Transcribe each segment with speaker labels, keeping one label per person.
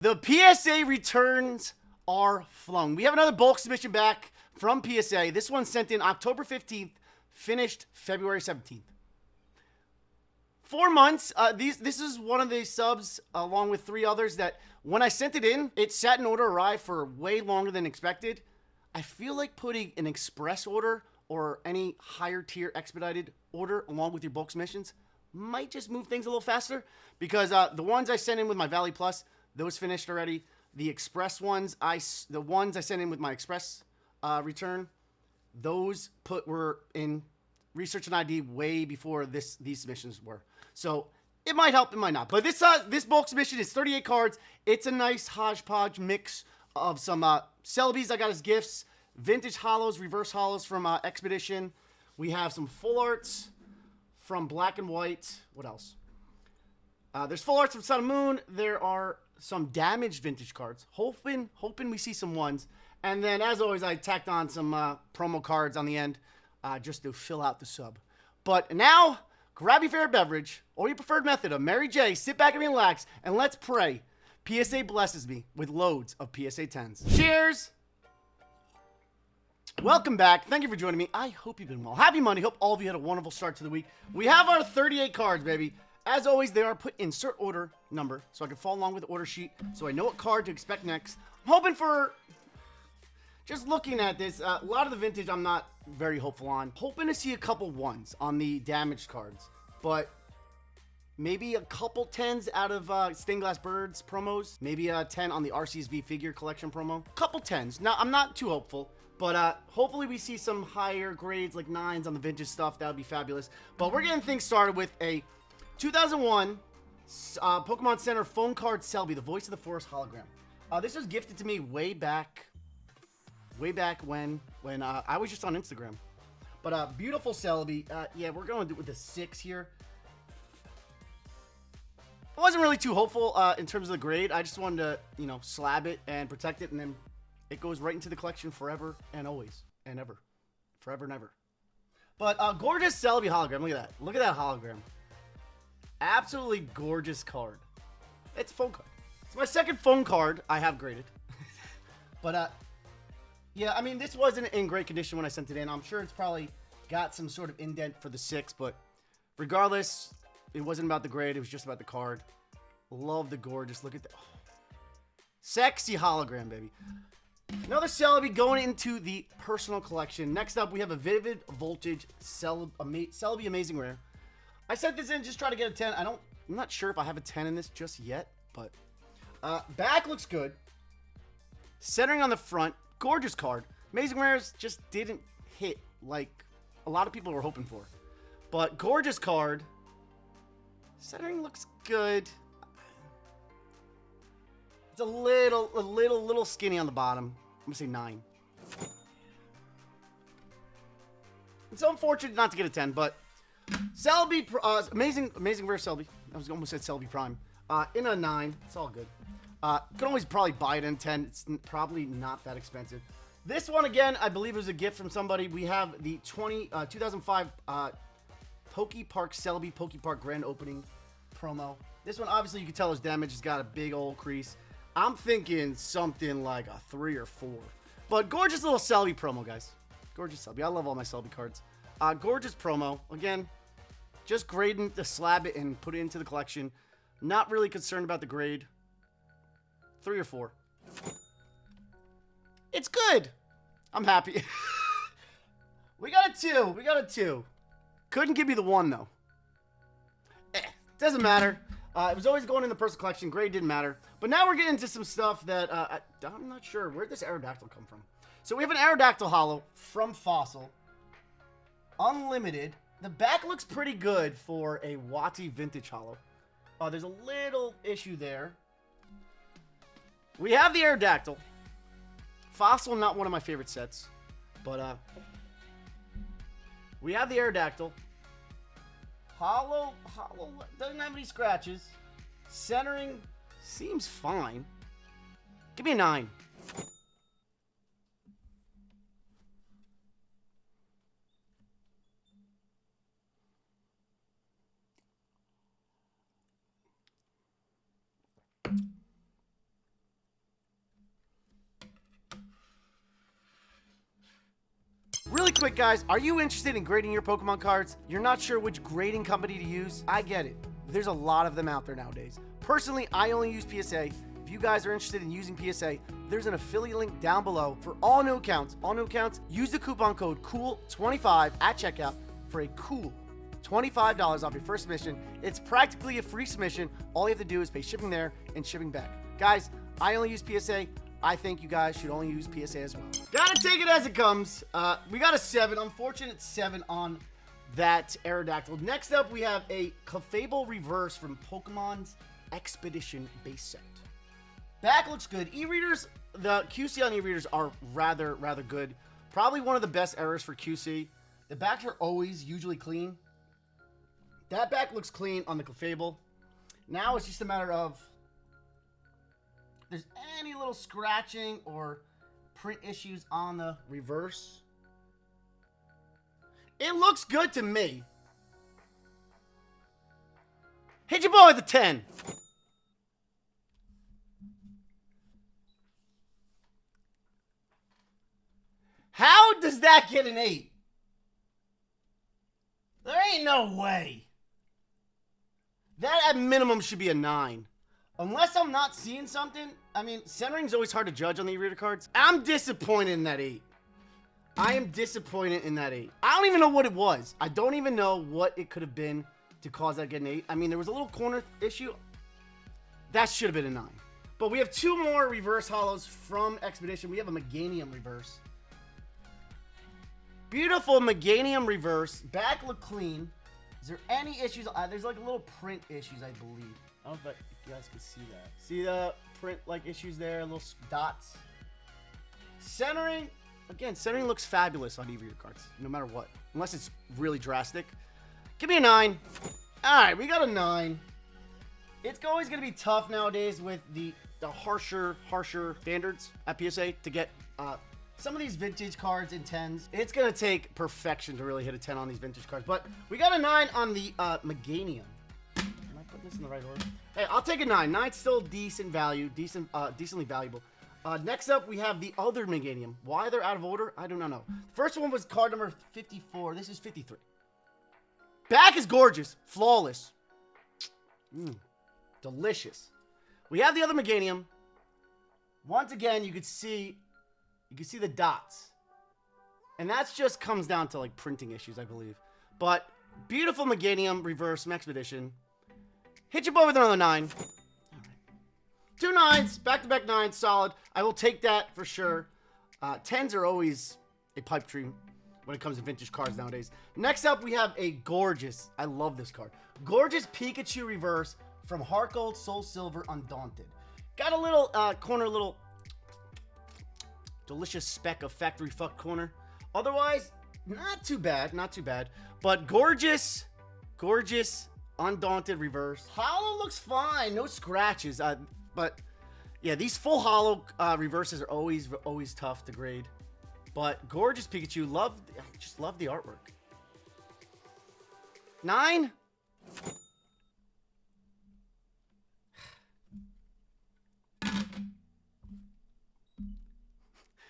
Speaker 1: The PSA returns are flung. We have another bulk submission back from PSA. This one sent in October 15th, finished February 17th. 4 months. This is one of the subs, along with 3 others, that when I sent it in, it sat in order, arrived for way longer than expected. I feel like putting an express order or any higher tier expedited order along with your bulk submissions might just move things a little faster, because the ones I sent in with my Valley Plus, those finished already. The express ones, the ones I sent in with my express return, those were in research and ID way before these submissions were. So it might help, it might not. But this bulk submission is 38 cards. It's a nice hodgepodge mix of some Celebies I got as gifts, vintage hollows, reverse hollows from Expedition. We have some full arts from Black and White. What else? There's full arts from Sun and Moon. There are some damaged vintage cards. Hoping we see some ones. And then, as always, I tacked on some promo cards on the end just to fill out the sub. But now, grab your favorite beverage or your preferred method of Mary J. Sit back and relax, and let's pray PSA blesses me with loads of PSA 10s. Cheers! Welcome back. Thank you for joining me. I hope you've been well. Happy Monday. Hope all of you had a wonderful start to the week. We have our 38 cards, baby. As always, they are put in insert order number, so I can follow along with the order sheet, so I know what card to expect next. I'm hoping for, just looking at this, a lot of the vintage I'm not very hopeful on. Hoping to see a couple ones on the damaged cards, but maybe a couple 10s out of Stained Glass Birds promos. Maybe a 10 on the RCSV figure collection promo. Couple 10s. Now, I'm not too hopeful, but hopefully we see some higher grades, like 9s on the vintage stuff. That would be fabulous. But we're getting things started with a 2001 Pokemon Center phone card Celebi, the Voice of the Forest hologram. This was gifted to me way back when I was just on Instagram. But beautiful Celebi. Yeah, we're going to do it with a 6 here. I wasn't really too hopeful in terms of the grade. I just wanted to, slab it and protect it, and then it goes right into the collection forever and always and ever. Forever and ever. But gorgeous Celebi hologram. Look at that. Look at that hologram. Absolutely gorgeous card. It's a phone card. It's my second phone card I have graded. But, yeah, I mean, this wasn't in great condition when I sent it in. I'm sure it's probably got some sort of indent for the 6, but regardless, it wasn't about the grade. It was just about the card. Love the gorgeous. Look at that. Oh. Sexy hologram, baby. Another Celebi going into the personal collection. Next up, we have a Vivid Voltage Celebi Amazing Rare. I sent this in just try to get a 10. I'm not sure if I have a 10 in this just yet, but back looks good. Centering on the front, gorgeous card. Amazing Rares just didn't hit like a lot of people were hoping for. But gorgeous card. Centering looks good. It's a little skinny on the bottom. I'm gonna say 9. It's unfortunate not to get a 10, but Celebi, amazing rare Celebi. I was almost said Celebi Prime. In a 9, it's all good. Could always probably buy it in 10. It's probably not that expensive. This one again, I believe it was a gift from somebody. We have the 2005 Poke Park Celebi Poke Park Grand Opening promo. This one obviously you can tell is damaged. It's got a big old crease. I'm thinking something like a 3 or 4. But gorgeous little Celebi promo, guys. Gorgeous Celebi. I love all my Celebi cards. Gorgeous promo. Again, just grading to slab it and put it into the collection. Not really concerned about the grade. 3 or 4. It's good. I'm happy. We got a 2. We got a 2. Couldn't give me the 1, though. Doesn't matter. It was always going in the personal collection. Grade didn't matter. But now we're getting into some stuff that I'm not sure. Where'd this Aerodactyl come from? So we have an Aerodactyl holo from Fossil. Unlimited. The back looks pretty good for a Wati vintage holo. There's a little issue there. We have the Aerodactyl. Fossil, not one of my favorite sets. But we have the Aerodactyl. Hollow, doesn't have any scratches. Centering seems fine. Give me a 9. Really quick, guys, are you interested in grading your Pokemon cards? You're not sure which grading company to use? I get it. There's a lot of them out there nowadays. Personally, I only use PSA. If you guys are interested in using PSA, there's an affiliate link down below for all new accounts. All new accounts, use the coupon code COOL25 at checkout for a cool $25 off your first submission. It's practically a free submission. All you have to do is pay shipping there and shipping back. Guys, I only use PSA. I think you guys should only use PSA as well. Gotta take it as it comes. We got a 7. Unfortunate 7 on that Aerodactyl. Next up, we have a Clefable Reverse from Pokemon's Expedition base set. Back looks good. E-readers, the QC on e-readers are rather good. Probably one of the best errors for QC. The backs are always usually clean. That back looks clean on the Clefable. Now it's just a matter of if there's any little scratching or print issues on the reverse. It looks good to me. Hit your boy with a 10. How does that get an 8? There ain't no way. That at minimum should be a 9. Unless I'm not seeing something. I mean, centering's always hard to judge on the e-reader cards. I'm disappointed in that 8. I am disappointed in that 8. I don't even know what it was. I don't even know what it could have been to cause that to get an 8. I mean, there was a little corner issue. That should have been a 9. But we have 2 more reverse hollows from Expedition. We have a Meganium reverse. Beautiful Meganium reverse. Back look clean. Is there any issues? There's like a little print issues, I believe. I don't know if you guys can see that. See the print like issues there? Little dots. Centering. Again, centering looks fabulous on e-reader cards, no matter what. Unless it's really drastic. Give me a 9. Alright, we got a 9. It's always going to be tough nowadays with the harsher standards at PSA to get some of these vintage cards in 10s. It's going to take perfection to really hit a 10 on these vintage cards. But we got a 9 on the Meganium. Am I putting this in the right order? Hey, I'll take a 9. 9's still decent value, decently valuable. Next up, we have the other Meganium. Why they're out of order, I do not know. First one was card number 54. This is 53. Back is gorgeous. Flawless. Delicious. We have the other Meganium. Once again, you can see the dots. And that just comes down to like printing issues, I believe. But beautiful Meganium reverse from Expedition. Hit your boy with another 9. All right. 2 9s, back-to-back 9s, solid. I will take that for sure. 10s are always a pipe dream when it comes to vintage cards nowadays. Next up, we have a gorgeous, I love this card, gorgeous Pikachu reverse from Heart Gold, Soul Silver, Undaunted. Got a little corner, little delicious speck of factory fuck corner. Otherwise, not too bad, not too bad. But gorgeous, Undaunted reverse. Hollow looks fine, no scratches. But yeah, these full hollow reverses are always tough to grade. But gorgeous Pikachu, just love the artwork. 9.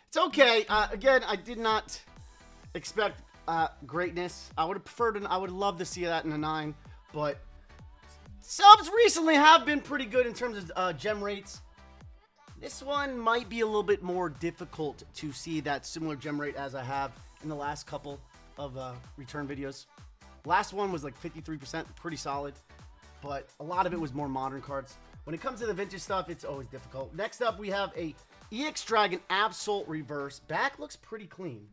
Speaker 1: It's okay. Again, I did not expect greatness. I would have preferred, I would love to see that in a 9, but subs recently have been pretty good in terms of gem rates. This one might be a little bit more difficult to see that similar gem rate as I have in the last couple of return videos. Last one was like 53%, pretty solid, but a lot of it was more modern cards. When it comes to the vintage stuff, it's always difficult. Next up, we have a EX Dragon Absol reverse. Back looks pretty clean.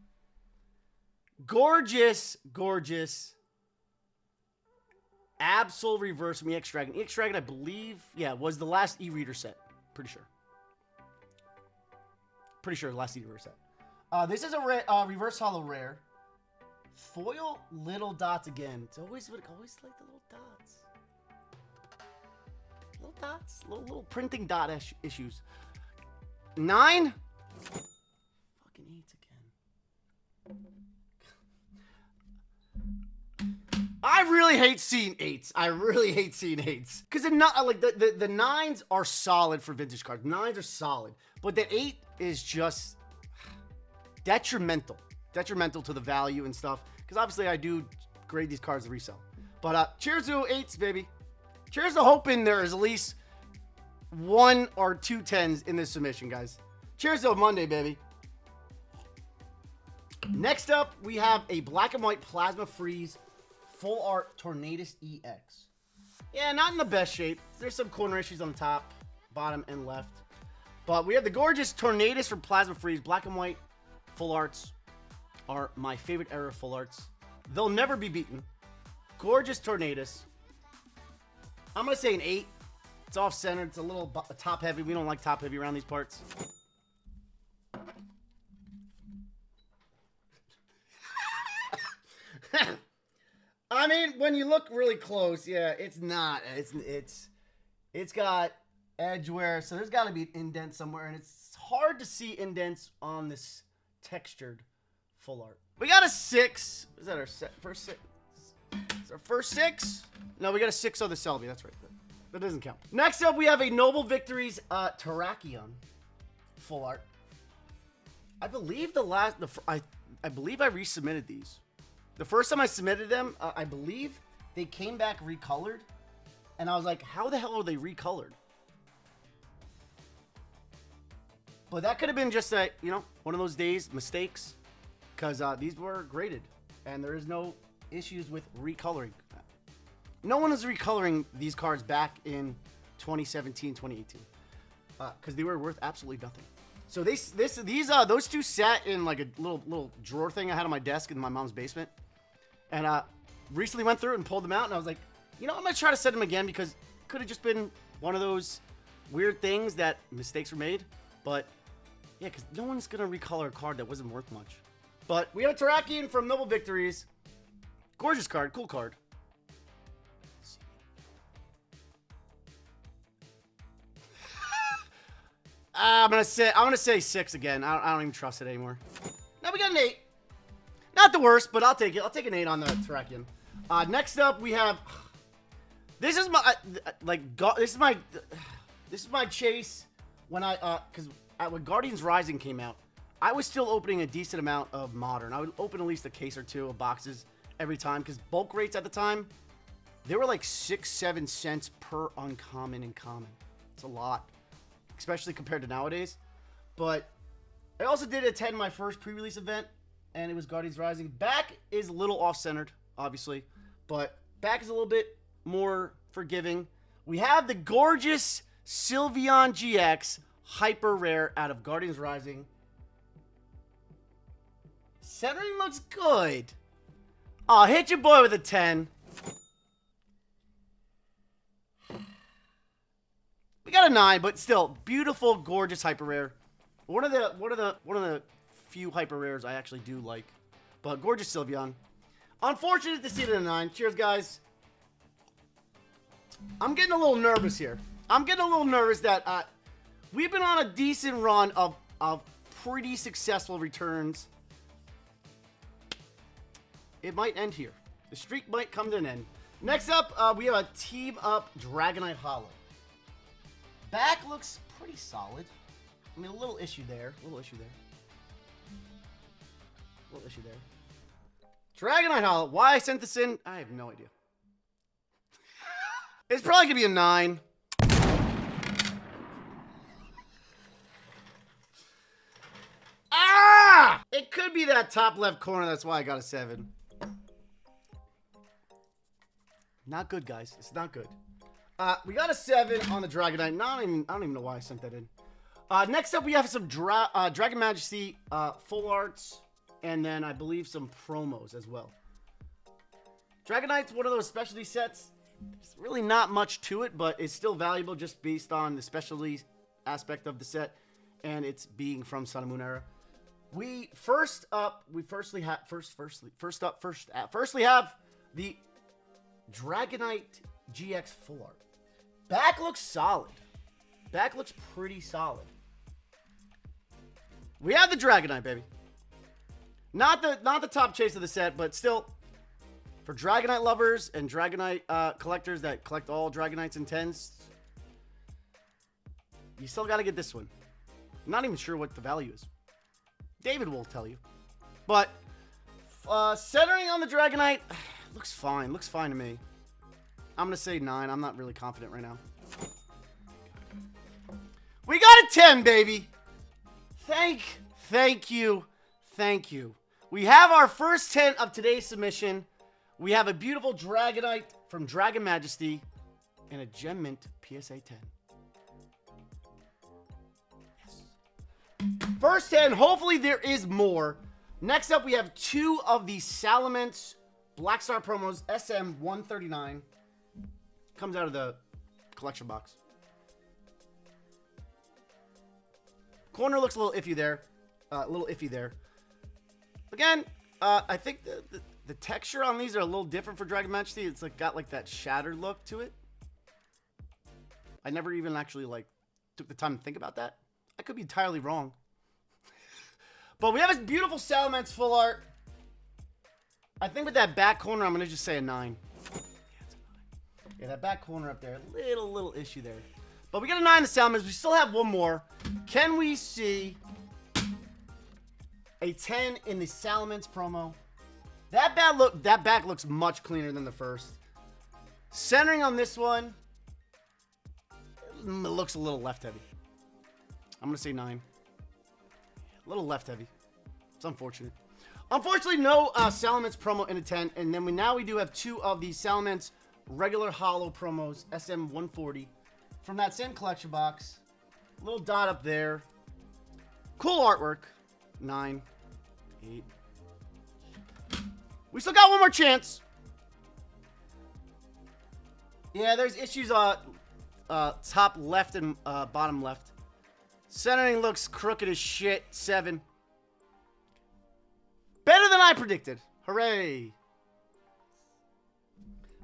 Speaker 1: Gorgeous Absol reverse from EX Dragon. EX Dragon, I believe, yeah, was the last e-reader set. Pretty sure. Pretty sure the last e-reader set. This is a reverse hollow rare. Foil little dots again. It's always like the little dots. Little dots, little printing dot issues. 9. Fucking 8s again. I really hate seeing 8s. I really hate seeing 8s because the 9s are solid for vintage cards. 9s are solid, but the 8 is just detrimental. detrimental to the value and stuff. Because obviously I do grade these cards to resell. But cheers to 8s, baby. Cheers to hoping there is at least 1 or 2 10s in this submission, guys. Cheers to Monday, baby. Next up, we have a black and white Plasma Freeze Full Art Tornadus EX. Yeah, not in the best shape. There's some corner issues on the top, bottom, and left. But we have the gorgeous Tornadus from Plasma Freeze. Black and white full arts are my favorite era of full arts. They'll never be beaten. Gorgeous Tornadus. I'm going to say an 8. It's off-centered. It's a little top-heavy. We don't like top-heavy around these parts. I mean, when you look really close, yeah, it's not. It's got edge wear, so there's got to be an indent somewhere, and it's hard to see indents on this textured full art. We got a 6. Is that our first 6? Is our first 6? No, we got a 6 on the Selby. That's right. That doesn't count. Next up, we have a Noble Victories Terrakion full art. I believe I believe I resubmitted these. The first time I submitted them, I believe they came back recolored. And I was like, how the hell are they recolored? But that could have been just a, one of those days, mistakes. Because these were graded. And there is no issues with recoloring. No one is recoloring these cards back in 2017, 2018. Because they were worth absolutely nothing. So those two sat in like a little drawer thing I had on my desk in my mom's basement. And recently went through it and pulled them out, and I was like, I'm going to try to set them again because it could have just been one of those weird things that mistakes were made. But, yeah, because no one's going to recolor a card that wasn't worth much. But we have a Terrakion from Noble Victories. Gorgeous card, cool card. I'm gonna say 6 again. I don't even trust it anymore. Now we got an 8. Not the worst, but I'll take it. I'll take an 8 on the Terrakion. Next up, we have. This is my chase when when Guardians Rising came out. I was still opening a decent amount of Modern. I would open at least a case or 2 of boxes every time because bulk rates at the time, they were like 6-7 cents per uncommon and common. It's a lot, especially compared to nowadays. But I also did attend my first pre-release event. And it was Guardians Rising. Back is a little off-centered, obviously. But back is a little bit more forgiving. We have the gorgeous Sylveon GX Hyper Rare out of Guardians Rising. Centering looks good. Oh, hit your boy with a 10. We got a 9, but still, beautiful, gorgeous Hyper Rare. One of the few hyper rares I actually do like, but gorgeous Sylveon. Unfortunate to see it in a 9. Cheers, guys. I'm getting a little nervous here. I'm getting a little nervous that we've been on a decent run of pretty successful returns. It might end here. The streak might come to an end. Next up, we have a Team Up Dragonite Hollow. Back looks pretty solid. I mean, a little issue there. Dragonite Hollow. Why I sent this in, I have no idea. It's probably going to be a 9. Ah! It could be that top left corner. That's why I got a 7. Not good, guys. It's not good. We got a 7 on the Dragonite. I don't even know why I sent that in. Next up, we have some Dragon Majesty full arts. And then I believe some promos as well. Dragonite's one of those specialty sets. There's really not much to it, but it's still valuable just based on the specialty aspect of the set and it's being from Sun and Moon era. Firstly have the Dragonite GX full art. Back looks solid. Back looks pretty solid. We have the Dragonite, baby. Not the top chase of the set, but still, for Dragonite lovers and Dragonite collectors that collect all Dragonites and 10s, you still got to get this one. I'm not even sure what the value is. David will tell you. But centering on the Dragonite looks fine. Looks fine to me. I'm gonna say 9. I'm not really confident right now. We got a 10, baby. Thank you. We have our first 10 of today's submission. We have a beautiful Dragonite from Dragon Majesty and a Gem Mint PSA 10. Yes. First 10. Hopefully there is more. Next up, we have 2 of the Salamence Black Star promos, SM139. Comes out of the collection box. Corner looks a little iffy there. Again, I think the texture on these are a little different for Dragon Majesty. It's like got like that shattered look to it. I never even actually like took the time to think about that. I could be entirely wrong. But we have this beautiful Salamence full art. I think with that back corner, I'm going to just say a 9. Yeah, that back corner up there. Little issue there. But we got a 9 in the Salamence. We still have one more. Can we see a 10 in the Salamence promo? That back looks much cleaner than the first. Centering on this one, it looks a little left heavy. I'm going to say 9. A little left heavy. It's unfortunate. Unfortunately, no Salamence promo in a 10. And then now we do have 2 of the Salamence regular hollow promos, SM140. From that same collection box. Little dot up there. Cool artwork. 9. 8. We still got one more chance. Yeah, there's issues top left and bottom left. Centering looks crooked as shit. 7. Better than I predicted. Hooray.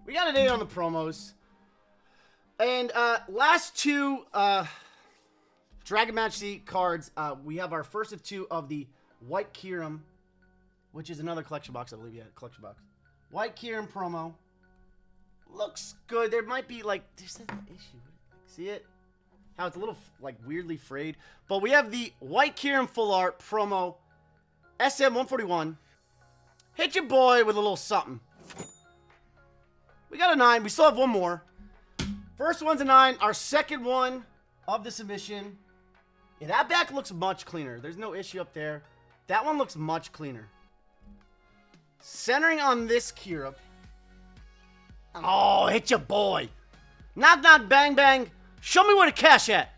Speaker 1: We got an 8 on the promos. And last 2 Dragon Majesty cards. We have our first of 2 of the White Kyurem, which is another collection box, I believe. Yeah, collection box. White Kyurem promo. Looks good. There might be like, there's an issue. See it? How it's a little like weirdly frayed. But we have the White Kyurem full art promo. SM141. Hit your boy with a little something. We got a 9. We still have one more. First one's a 9. Our second one of the submission. Yeah, that back looks much cleaner. There's no issue up there. That one looks much cleaner. Centering on this Kyurem. Oh, hit your boy. Knock, knock, bang, bang. Show me where the cash at.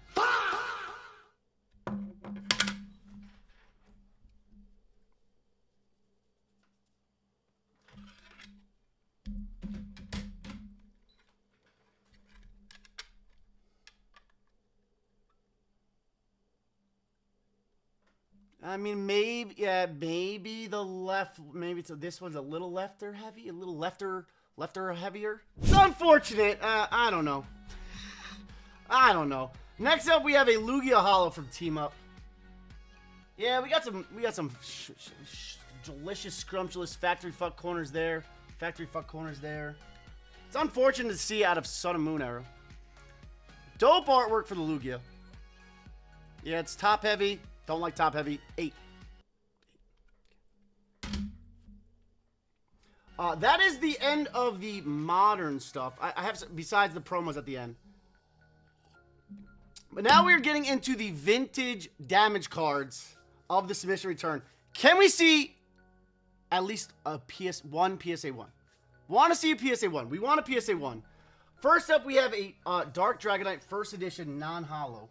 Speaker 1: I mean, maybe the left, this one's a little lefter heavy, a little lefter heavier. It's unfortunate. I don't know. I don't know. Next up, we have a Lugia Hollow from Team Up. Yeah, we got some delicious, scrumptious factory fuck corners there. It's unfortunate to see out of Sun and Moon era. Dope artwork for the Lugia. Yeah, it's top heavy. Don't like top heavy. 8. That is the end of the modern stuff. I have, besides the promos at the end. But now we're getting into the vintage damage cards of the submission return. Can we see at least a PSA 1? Want to see a PSA 1. We want a PSA 1. First up, we have a Dark Dragonite First Edition non-hollow.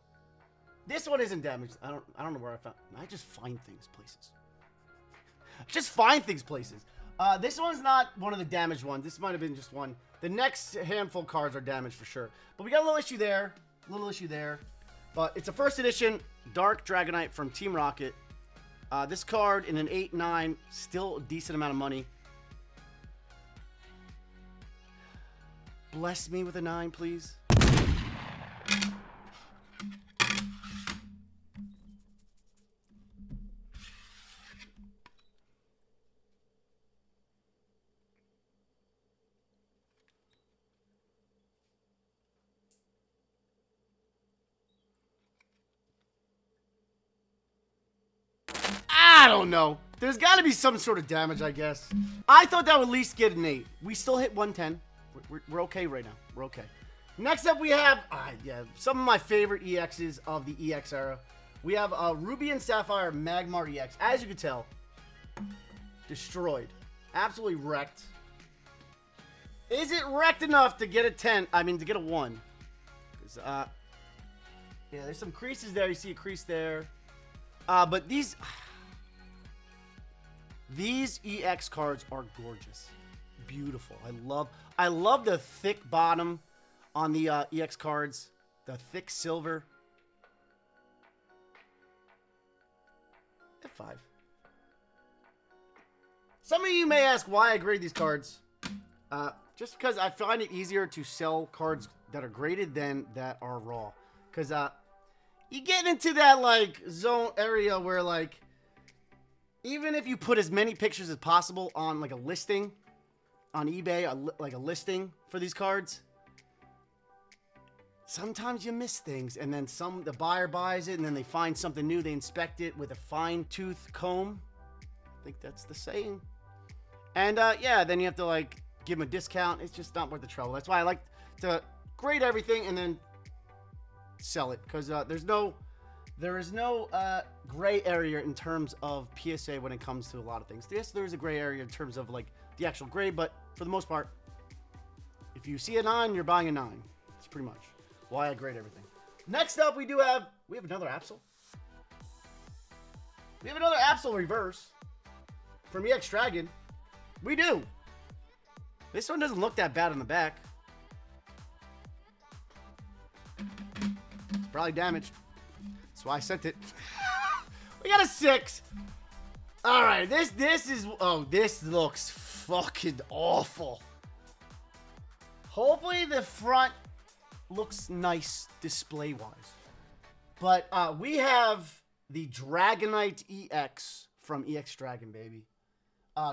Speaker 1: This one isn't damaged. I don't know where I found. I just find things places. This one's not one of the damaged ones. This might have been just one. The next handful of cards are damaged for sure. But we got a little issue there. But it's a first edition Dark Dragonite from Team Rocket. This card in an 8-9, still a decent amount of money. Bless me with a 9, please. I don't know. There's got to be some sort of damage, I guess. I thought that would at least get an 8. We still hit 110. We're okay right now. We're okay. Next up, we have some of my favorite EXs of the EX era. We have Ruby and Sapphire Magmar EX. As you can tell, destroyed. Absolutely wrecked. Is it wrecked enough to get a 10? I mean, to get a 1. Yeah, there's some creases there. You see a crease there. But these EX cards are gorgeous. Beautiful. I love the thick bottom on the EX cards. The thick silver. F5. Some of you may ask why I grade these cards. Just because I find it easier to sell cards that are graded than that are raw. Because you get into that like zone area where like even if you put as many pictures as possible on like a listing on eBay, like a listing for these cards, sometimes you miss things, and then the buyer buys it, and then they find something new. They inspect it with a fine-tooth comb. I think that's the saying. And yeah, then you have to like give them a discount. It's just not worth the trouble. That's why I like to grade everything and then sell it, because there is no gray area in terms of PSA when it comes to a lot of things. Yes, there is a gray area in terms of like the actual grade, but for the most part, if you see a 9, you're buying a 9. That's pretty much why I grade everything. Next up, we have another Absol. We have another Absol reverse from EX Dragon. We do. This one doesn't look that bad on the back. It's probably damaged. That's why I sent it. We got a 6. All right, this looks fucking awful. Hopefully the front looks nice display-wise. But we have the Dragonite EX from EX Dragon, baby.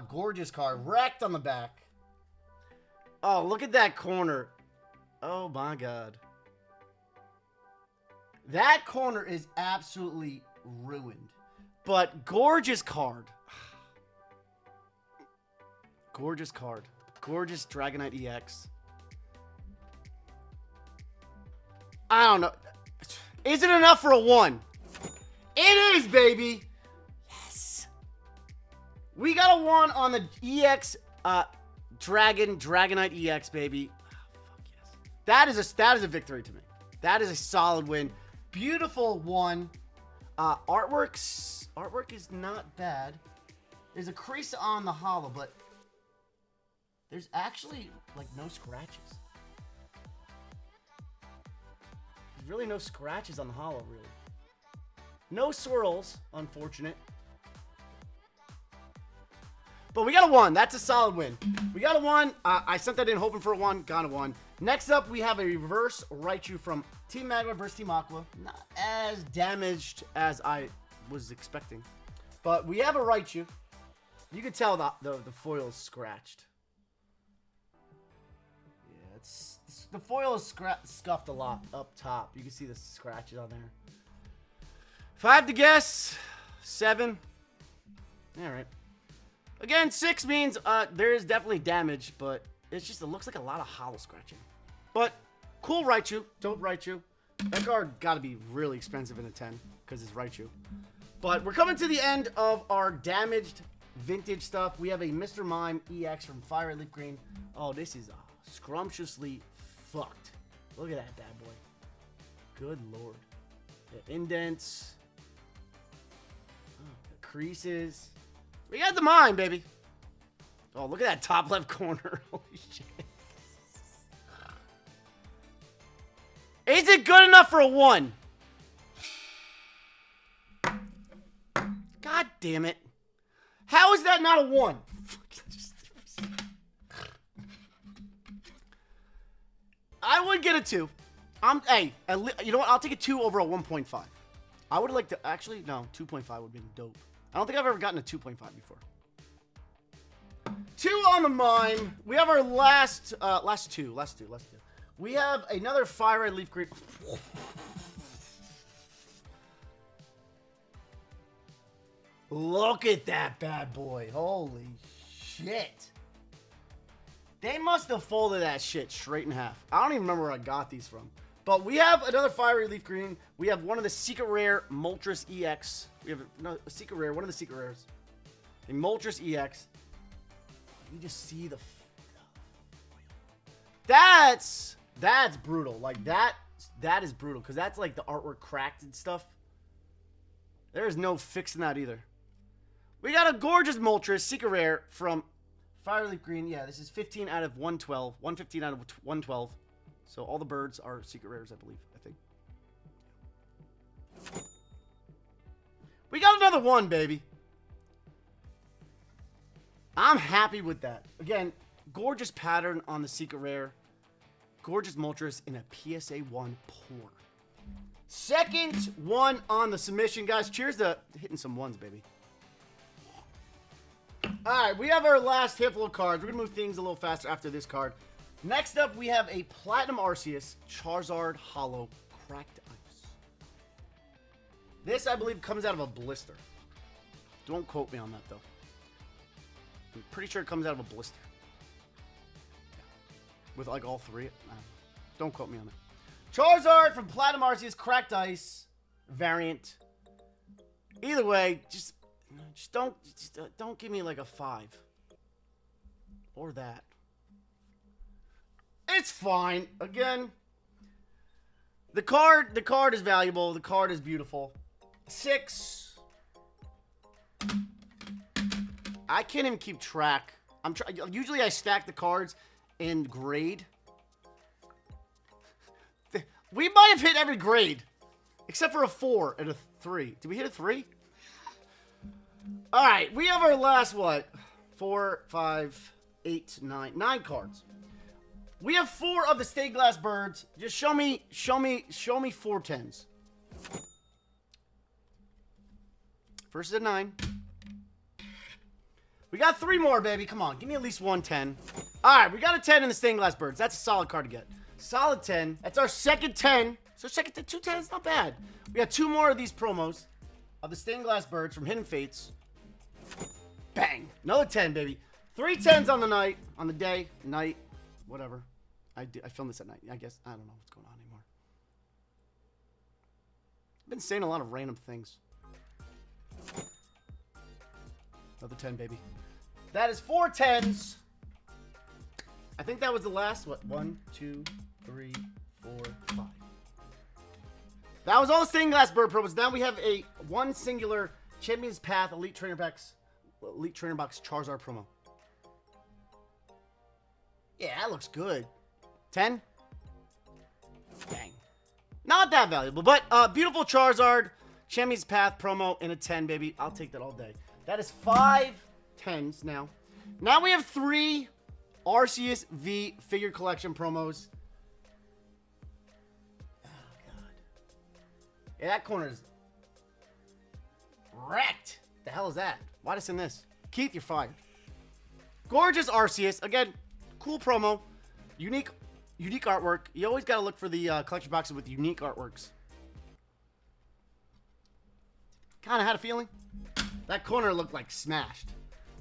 Speaker 1: Gorgeous card. Wrecked on the back. Oh, look at that corner. Oh, my God. That corner is absolutely ruined. But gorgeous card. Gorgeous card. Gorgeous Dragonite EX. I don't know. Is it enough for a 1? It is, baby. Yes. We got a 1 on the EX Dragonite EX, baby. Oh, fuck yes. That is a victory to me. That is a solid win. Beautiful 1. Artwork is not bad. There's a crease on the hollow, but there's actually like no scratches. There's really no scratches on the hollow, really. No swirls, unfortunate. But we got a 1. That's a solid win. We got a 1. I sent that in hoping for a 1. Got a 1. Next up, we have a reverse Raichu from Team Magma versus Team Aqua. Not as damaged as I was expecting. But we have a Raichu. You can tell the foil is scratched. Yeah, the foil is scuffed a lot up top. You can see the scratches on there. If I had to guess, 7. All right. Again, 6 means there is definitely damage, but it's just, it looks like a lot of hollow scratching. But cool Raichu, dope Raichu. That card got to be really expensive in a 10 because it's Raichu. But we're coming to the end of our damaged vintage stuff. We have a Mr. Mime EX from Fire Red Leaf Green. Oh, this is scrumptiously fucked. Look at that bad boy. Good lord. The indents. Oh, the creases. We got the mine, baby. Oh, look at that top left corner. Holy shit. Is it good enough for a 1? God damn it. How is that not a 1? I would get a 2. Hey, you know what? I'll take a 2 over a 1.5. I would like to, actually, no, 2.5 would have been dope. I don't think I've ever gotten a 2.5 before. 2 on the mime. We have our last two. We have another Fire Red Leaf Green. Look at that bad boy. Holy shit. They must have folded that shit straight in half. I don't even remember where I got these from. But we have another fiery leaf green. We have one of the secret rare Moltres EX. We have a secret rare, one of the secret rares. A Moltres EX. You just see the... That's brutal. Like, that is brutal. Because that's like the artwork cracked and stuff. There's no fixing that either. We got a gorgeous Moltres secret rare from Fire Leaf Green. Yeah, this is 15 out of 112. 115 out of 112. So all the birds are secret rares, I believe. I think. We got another one, baby. I'm happy with that. Again, gorgeous pattern on the secret rare. Gorgeous Moltres in a PSA 1 pour. Second one on the submission. Guys, cheers to hitting some ones, baby. Alright, we have our last handful of cards. We're going to move things a little faster after this card. Next up, we have a Platinum Arceus Charizard Hollow Cracked Ice. This, I believe, comes out of a blister. Don't quote me on that, though. I'm pretty sure it comes out of a blister. With, like, all three. Don't quote me on it. Charizard from Platinum Arceus Cracked Ice variant. Either way, just don't give me like a 5 or that. It's fine. Again, the card is valuable. The card is beautiful. 6. I can't even keep track. Usually I stack the cards in grade. We might have hit every grade, except for a 4 and a 3. Did we hit a 3? All right, we have our last, what? 4, 5, 8, 9. 9 cards. We have 4 of the stained glass birds. Just show me 4 10s. First is a 9. We got 3 more, baby. Come on, give me at least 1 10. All right, we got a 10 in the stained glass birds. That's a solid card to get. Solid 10. That's our second 10. So second 2 10s, not bad. We got 2 more of these promos of the stained glass birds from Hidden Fates. Bang. Another 10, baby. 3 10s on the night, on the day, night, whatever. I filmed this at night. I guess I don't know what's going on anymore. I've been saying a lot of random things. Another 10, baby. That is 4 10s. I think that was the last, what? 1, 2, 3, 4, 5. That was all the stained glass bird promos. Now we have a one singular Champions Path Elite Trainer Box Charizard promo. Yeah, that looks good. 10? Dang. Not that valuable, but beautiful Charizard Champions Path promo in a 10, baby. I'll take that all day. That is 5 10s now. Now we have 3 Arceus V figure collection promos. Oh, God. Yeah, that corner is wrecked. The hell is that? Why just in this? Keith, you're fired. Gorgeous Arceus. Again, cool promo. Unique artwork. You always got to look for the collection boxes with unique artworks. Kind of had a feeling. That corner looked like smashed.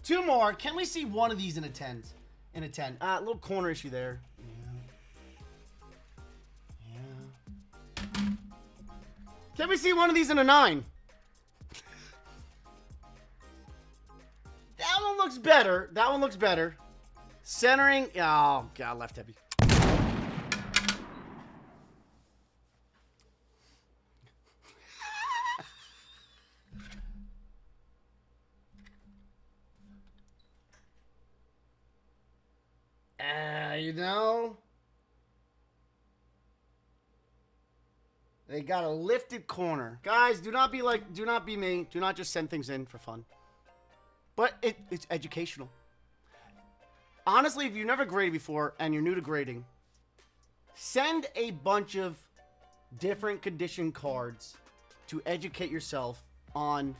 Speaker 1: 2 more. Can we see one of these in a 10? In a 10. Little corner issue there. Yeah. Can we see one of these in a 9? That one looks better. That one looks better. Centering. Oh, God, left heavy. You know, they got a lifted corner. Guys, do not be me. Do not just send things in for fun. But it's educational. Honestly, if you've never graded before and you're new to grading, send a bunch of different condition cards to educate yourself on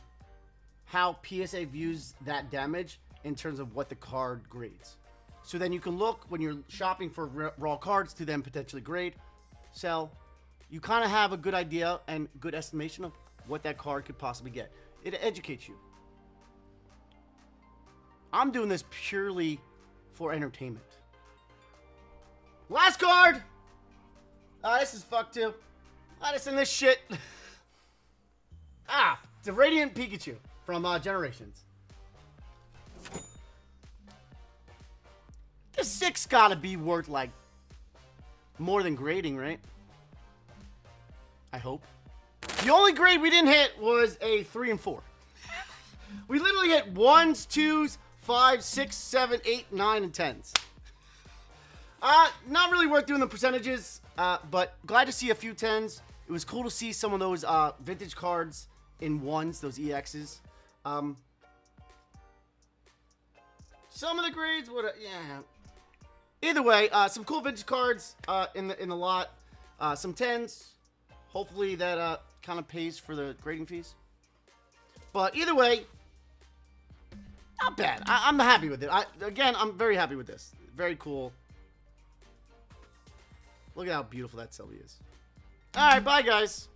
Speaker 1: how PSA views that damage in terms of what the card grades. So then you can look when you're shopping for raw cards to then potentially grade, sell. You kind of have a good idea and good estimation of what that card could possibly get. It educates you. I'm doing this purely for entertainment. Last card! This is fucked too. This and this shit. It's a Radiant Pikachu from Generations. The 6 gotta be worth like more than grading, right? I hope. The only grade we didn't hit was a 3 and 4. We literally hit 1s, 2s, 5s, 6, 7, 8, 9, and 10s. Not really worth doing the percentages, but glad to see a few 10s. It was cool to see some of those vintage cards in 1s, those EXs. Some of the grades would, yeah. Either way, some cool vintage cards in the lot. Some 10s. Hopefully that kind of pays for the grading fees. But either way, not bad. I'm happy with it. Again, I'm very happy with this. Very cool. Look at how beautiful that Sylvie is. All right, bye, guys.